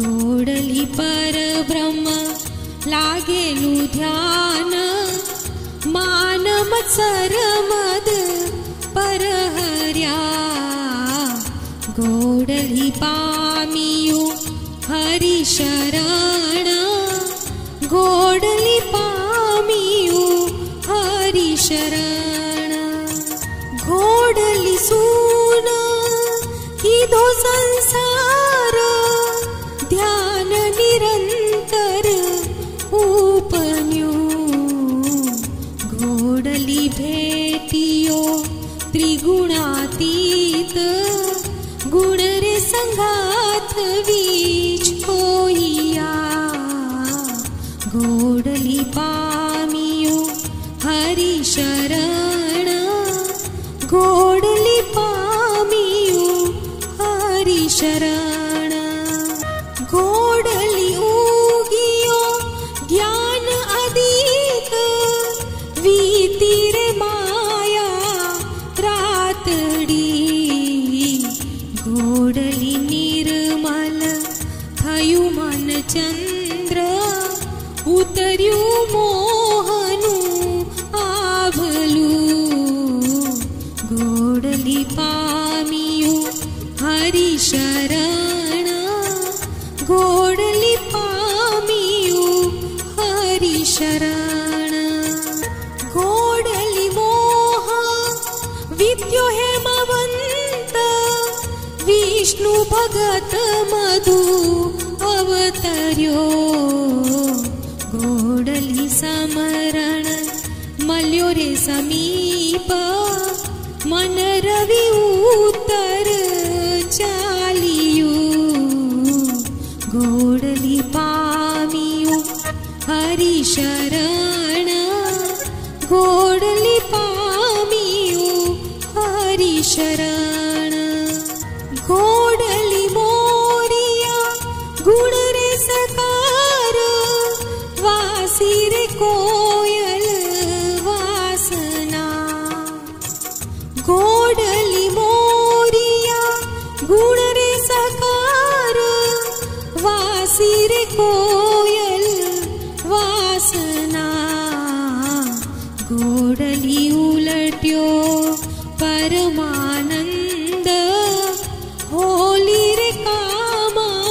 घोडली पर ब्रह्म लागेलू ध्यान मान मत्सर मद परहर्या घोडली पामियू हरि शरण घोडली पामियू हरि शरण घोडली सून किधो संसार ध्यान निरंतर उपन्यू घोडली भेटियो त्रिगुणातीत गुण रे संगात वीज होईया घोडली पामियो हरि शरण घोडली पामियो हरि शरण घोडली उगियो ज्ञान अधिक वीतीरे माया रातडी घोडली निर्मल थयु मन चंद्र उतर्यु मोहनु आभलू घोडली पामियू हरि शरण घोडली पामियू हरि शरण घोडली मोह विद्यो हेमवंत विष्णु भगत मधु अवतर्यो घोडली समरण मल्यो रे समीप मन रवि उत्तर चालियू घोडली पामियू हरि शरण घोडली पामियू हरि शरण घोडली मोरिया गुण रे सकार वासी रे कोयल वासना घोडली मोरिया गुण रे सकार वासी रे कोयल वासना घोडली उलट्यो परमानंद होली रे कामादिक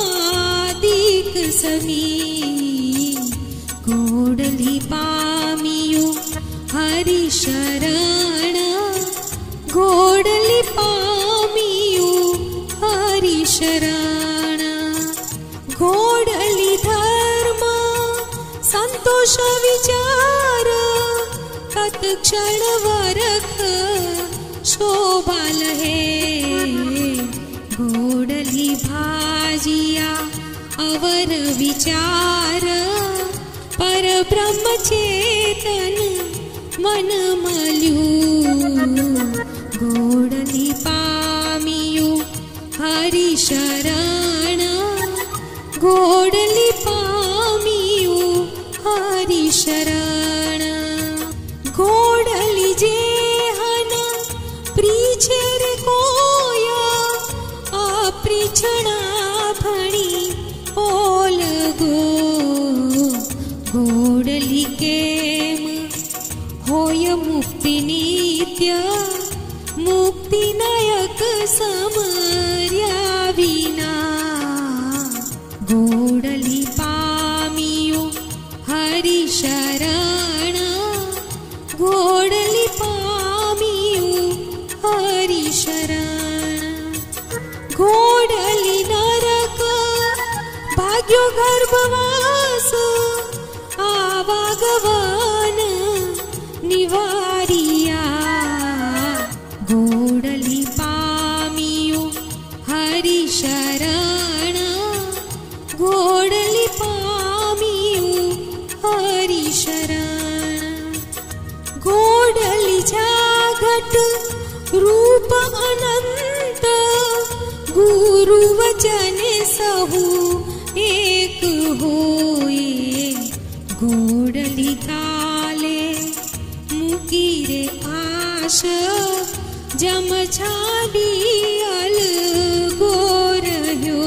समी घोडली पामियू हरि शरण घोडली पामियू हरि शरण घोडली धर्म संतोष विचार तत्क्षण वरख शोभाल हे घोडली भाजिया अवर विचार पर ब्रह्म चेतन मन मल्यू घोडली पामियू हरि शरण घोडली पामियू हरि शरण घोडली जेहन प्रीछेर कोया अप्रीछणा भणी ओलगो घोडली केम होय मुक्ति नित्य मुक्तिनायक समर्या विना घोडली पामियू हरि शरण घोडली पामियू हरि शरण घोडली नरक भाग्यो गर्भवास आवागवन निवारिया घोडली पामियू हरि शरण घोडली पामियू हरि शरण घोडली जागट रूप अनंत गुरु वचन सहु एक होए घोडली काले मुकीरे आश जम छाडी अल गोरह्यो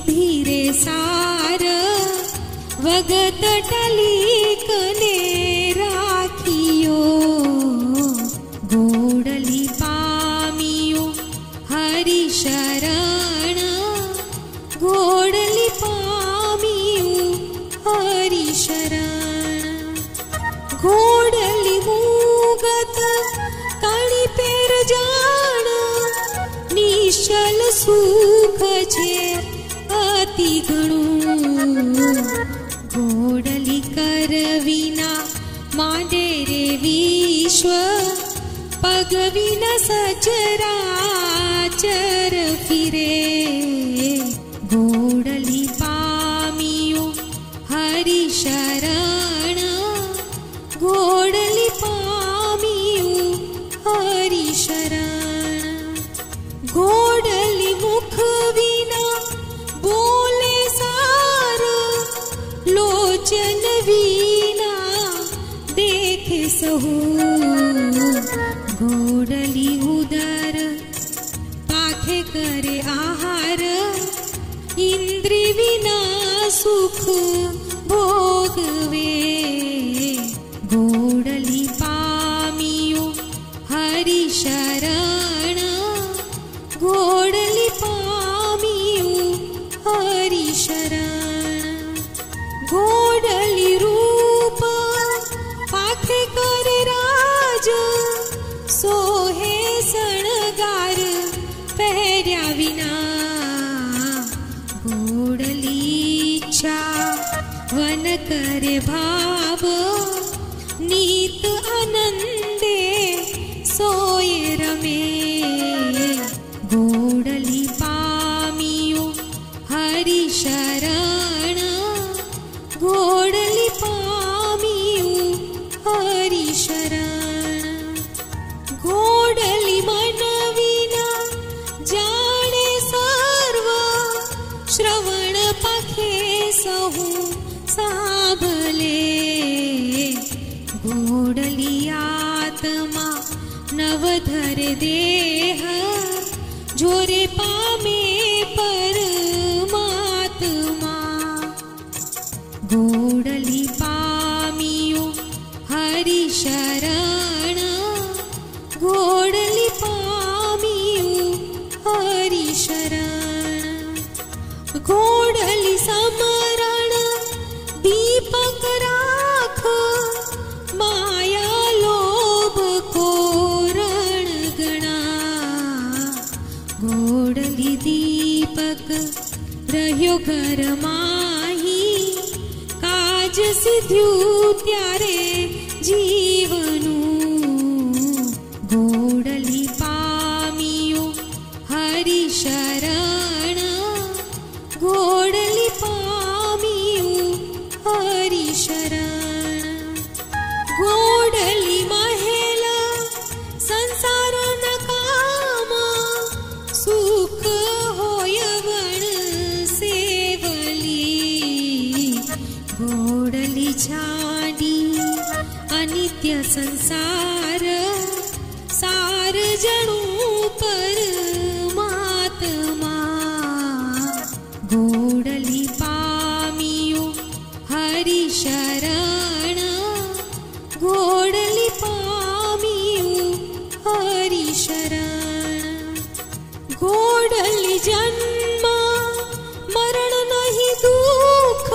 धीरे सार वगत टलीक ने राखियो गोडली पामियो हरि शरण गोडली पामियो हरि शरण गोडली मुगत तणी पेर जाण निश्चल सुख छे अति घणुं गोडली कर विना मांडे रे विश्व पग विना सचराचर फिरे गोडली पामियो हरि शरण गोडली पामियो हरि शरण गोडली मुख विना बोले सार लोचन विना देखे सहु गोडली उदर पाखे करे आहार इंद्री विना सुख भोगवे गोडली पामियो हरि शरण गोडली पामियो हरि शरण गोडली रूप पाखे करे राज सोहे सणगार पहर्या विना गोडली इच्छा वन करे भाव नीत आनंदे सोये रमे गोडली पामियो हरि शरण गोडली पामियो हरि शरण गोडली मन विना जाने सर्व श्रवण पाखे सहु साभले गोडली आत्मा नवधर देह जोरे पामे परमात्मा गोडली पामियो हरि शरण गोडली पामियो हरि शरण गोडली समरण दीपक राख माया लोभ कोरण गणा गोडली दीपक रह्यो घर माही काज सिद्ध्यु त्यारे जीवनु गोडली पामियो हरि शरण गोडली पामियो हरि शरण गोडली महेल संसार न काम सुख होय वण सेवली गोडली छाडी अनित्य संसार सार जणु परमात्मा गोडली पामियो हरि शरण गोडली पामियो हरि शरण गोडली जन्म मरण नहीं दुख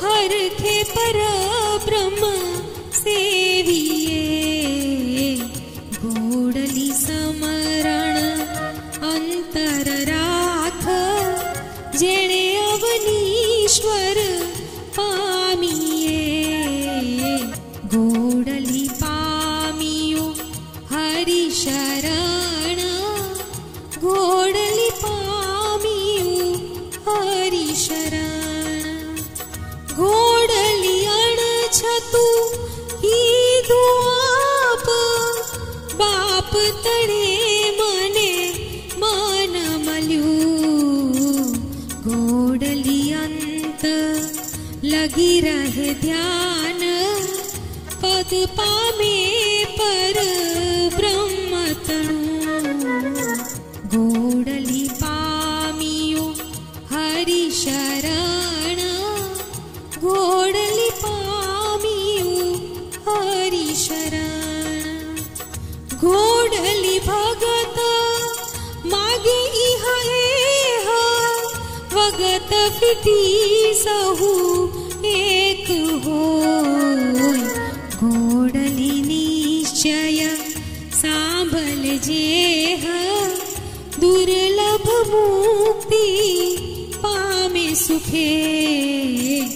हरखे पर ब्रह्म सेविये गोडली समरण अंतर राख जेणे अवनीश्वर पामिये गोडली पामियो हरि शरण गोडली पामियो हरि शरण गोडली अणछतु कीधु आप बाप तणे मने मन मल्यु गोडली अंत लगी रहे ध्यान पद पामे पर ब्रह्मतनु गोडली पामियो हरि फिटी सहु एक होय। गोडली निश्चय सांभल जेह, दुर्लभ मुक्ति पामे सुखे।